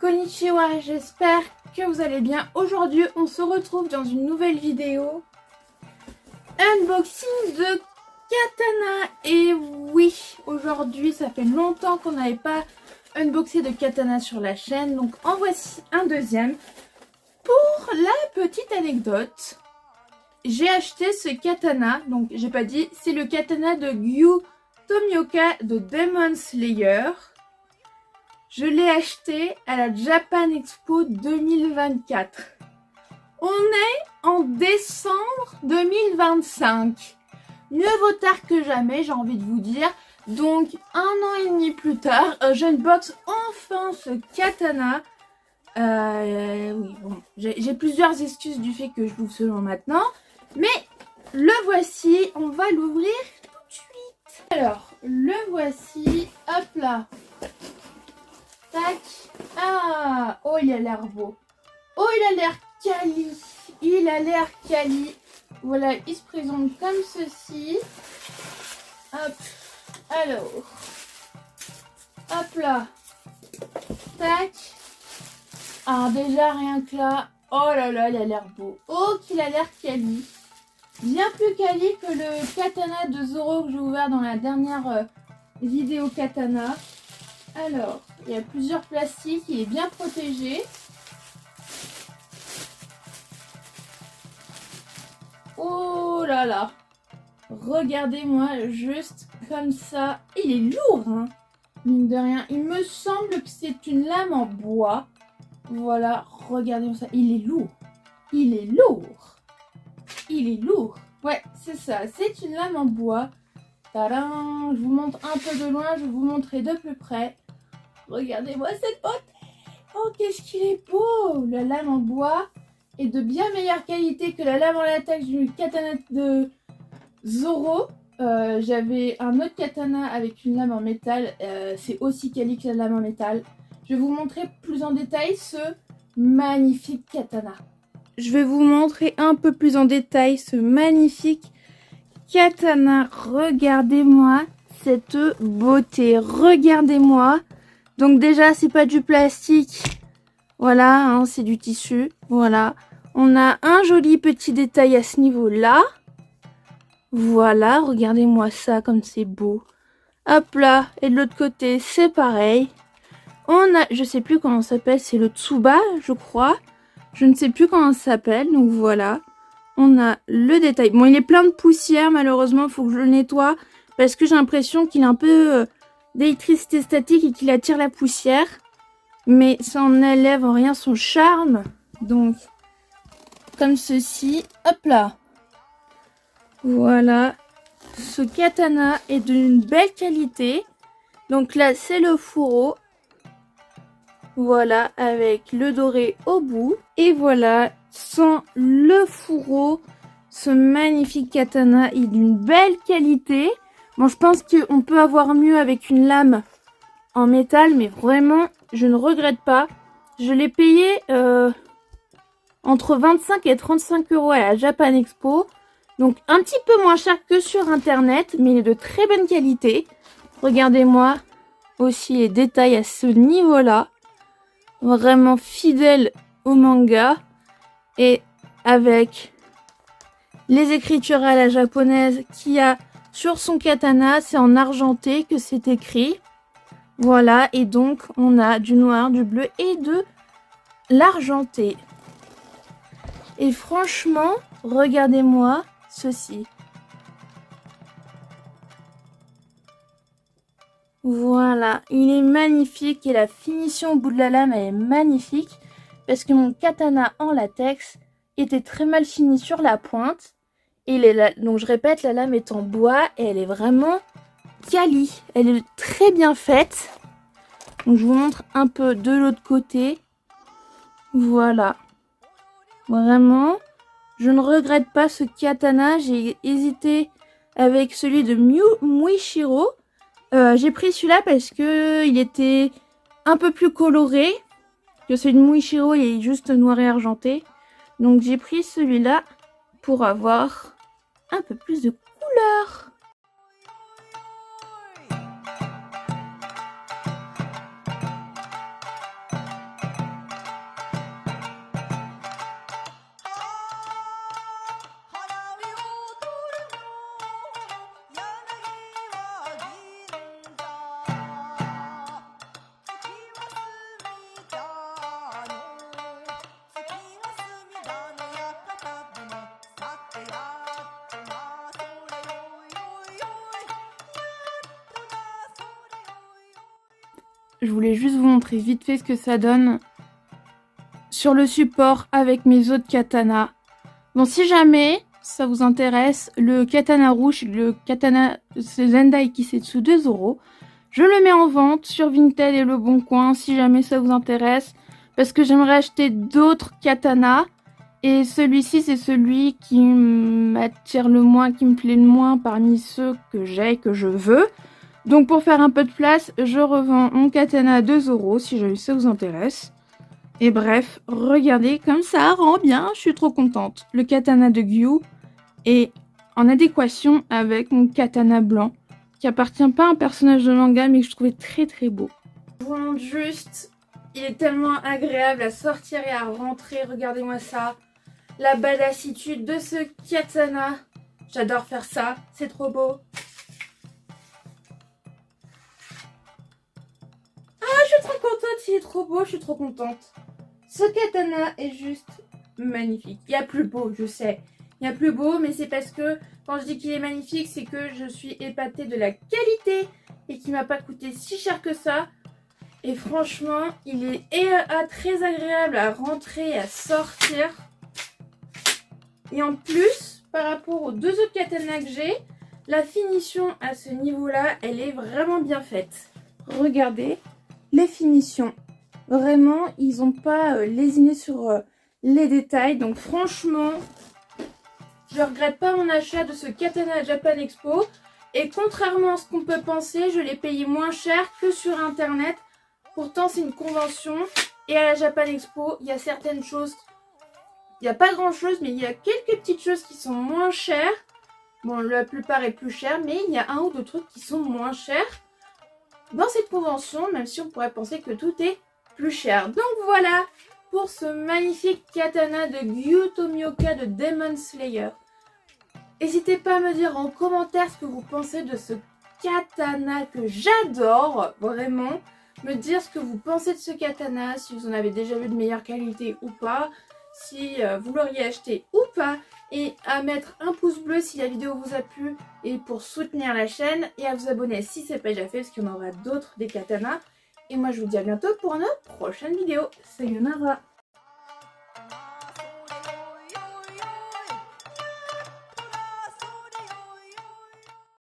Konnichiwa, j'espère que vous allez bien. Aujourd'hui, on se retrouve dans une nouvelle vidéo. Unboxing de katana. Et oui, aujourd'hui, ça fait longtemps qu'on n'avait pas unboxé de katana sur la chaîne. Donc, en voici un deuxième. Pour la petite anecdote, j'ai acheté ce katana. Donc, j'ai pas dit, c'est le katana de Gyu Tomioka de Demon Slayer. Je l'ai acheté à la Japan Expo 2024. On est en décembre 2025. Mieux vaut tard que jamais, j'ai envie de vous dire. Donc, 1 an et demi plus tard, j'unbox enfin ce katana. Oui, bon, j'ai plusieurs excuses du fait que je l'ouvre seulement maintenant. Mais le voici, on va l'ouvrir tout de suite. Alors, le voici, hop là. Tac. Ah, oh, il a l'air beau. Oh, il a l'air quali. Il a l'air quali. Voilà, il se présente comme ceci. Hop. Alors. Hop là. Tac. Ah, déjà, rien que là. Oh là là, il a l'air beau. Oh, qu'il a l'air quali. Bien plus quali que le katana de Zoro que j'ai ouvert dans la dernière vidéo katana. Alors, il y a plusieurs plastiques, il est bien protégé. Oh là là. Regardez-moi juste comme ça. Il est lourd, hein, mine de rien. Il me semble que c'est une lame en bois. Voilà, regardez-moi ça. Il est lourd. Il est lourd. Il est lourd. Ouais, c'est ça. C'est une lame en bois. Tadam! Je vous montre un peu de loin, je vais vous montrer de plus près. Regardez-moi cette beauté! Oh, qu'est-ce qu'il est beau! La lame en bois est de bien meilleure qualité que la lame en latex du katana de Zoro. J'avais un autre katana avec une lame en métal. C'est aussi quali que la lame en métal. Je vais vous montrer plus en détail ce magnifique katana. Je vais vous montrer un peu plus en détail ce magnifique katana. Regardez-moi cette beauté. Regardez-moi. Donc déjà, c'est pas du plastique. Voilà, hein, c'est du tissu. Voilà. On a un joli petit détail à ce niveau-là. Voilà, regardez-moi ça comme c'est beau. Hop là, et de l'autre côté, c'est pareil. On a, je sais plus comment ça s'appelle, c'est le Tsuba, je crois. Je ne sais plus comment ça s'appelle, donc voilà. On a le détail. Bon, il est plein de poussière, malheureusement, il faut que je le nettoie. Parce que j'ai l'impression qu'il est un peu d'électricité statique et qu'il attire la poussière. Mais ça n'enlève en rien son charme. Donc, comme ceci. Hop là. Voilà. Ce katana est d'une belle qualité. Donc là, c'est le fourreau. Voilà, avec le doré au bout. Et voilà, sans le fourreau, ce magnifique katana est d'une belle qualité. Bon, je pense qu'on peut avoir mieux avec une lame en métal, mais vraiment, je ne regrette pas. Je l'ai payé entre 25 et 35 € à la Japan Expo. Donc, un petit peu moins cher que sur Internet, mais il est de très bonne qualité. Regardez-moi aussi les détails à ce niveau-là. Vraiment fidèle au manga. Et avec les écritures à la japonaise qu'il y a sur son katana, c'est en argenté que c'est écrit. Voilà, et donc on a du noir, du bleu et de l'argenté. Et franchement, regardez-moi ceci. Voilà, il est magnifique et la finition au bout de la lame elle est magnifique. Parce que mon katana en latex était très mal fini sur la pointe. Et donc je répète, la lame est en bois et elle est vraiment quali. Elle est très bien faite. Donc je vous montre un peu de l'autre côté. Voilà. Vraiment, je ne regrette pas ce katana. J'ai hésité avec celui de Muishiro. J'ai pris celui-là parce que il était un peu plus coloré. Que celui de Muishiro, il est juste noir et argenté. Donc j'ai pris celui-là pour avoir un peu plus de couleur. je voulais juste vous montrer vite fait ce que ça donne sur le support avec mes autres katanas. Bon, si jamais ça vous intéresse, le katana rouge, le katana Zendai Kisetsu 2 €, je le mets en vente sur Vinted et Le Bon Coin si jamais ça vous intéresse. Parce que j'aimerais acheter d'autres katanas. Et celui-ci, c'est celui qui m'attire le moins, qui me plaît le moins parmi ceux que j'ai et que je veux. Donc pour faire un peu de place, je revends mon katana à 2 € si jamais ça vous intéresse. Et bref, regardez comme ça rend bien, je suis trop contente. Le katana de Gyu est en adéquation avec mon katana blanc, qui appartient pas à un personnage de manga mais que je trouvais très très beau. Je vous montre juste, il est tellement agréable à sortir et à rentrer, regardez-moi ça. La badassitude de ce katana, j'adore faire ça, c'est trop beau. Ah, je suis trop contente, il est trop beau, je suis trop contente. Ce katana est juste magnifique. Il y a plus beau, je sais. Il y a plus beau, mais c'est parce que quand je dis qu'il est magnifique, c'est que je suis épatée de la qualité et qu'il m'a pas coûté si cher que ça. Et franchement, il est très agréable à rentrer et à sortir. Et en plus, par rapport aux deux autres katanas que j'ai, la finition à ce niveau-là, elle est vraiment bien faite. Regardez les finitions. Vraiment, ils n'ont pas lésiné sur les détails. Donc franchement, je regrette pas mon achat de ce katana à Japan Expo. Et contrairement à ce qu'on peut penser, je l'ai payé moins cher que sur internet. Pourtant, c'est une convention. Et à la Japan Expo, il y a certaines choses... Il n'y a pas grand chose, mais il y a quelques petites choses qui sont moins chères. Bon, la plupart est plus cher, mais il y a un ou deux trucs qui sont moins chers dans cette convention, même si on pourrait penser que tout est plus cher. Donc voilà pour ce magnifique katana de Gyu Tomioka de Demon Slayer. N'hésitez pas à me dire en commentaire ce que vous pensez de ce katana que j'adore, vraiment. Me dire ce que vous pensez de ce katana, si vous en avez déjà vu de meilleure qualité ou pas. Si vous l'auriez acheté ou pas, et à mettre un pouce bleu si la vidéo vous a plu et pour soutenir la chaîne, et à vous abonner si ce n'est pas déjà fait parce qu'il y en aura d'autres des katanas. Et moi je vous dis à bientôt pour une prochaine vidéo. Sayonara.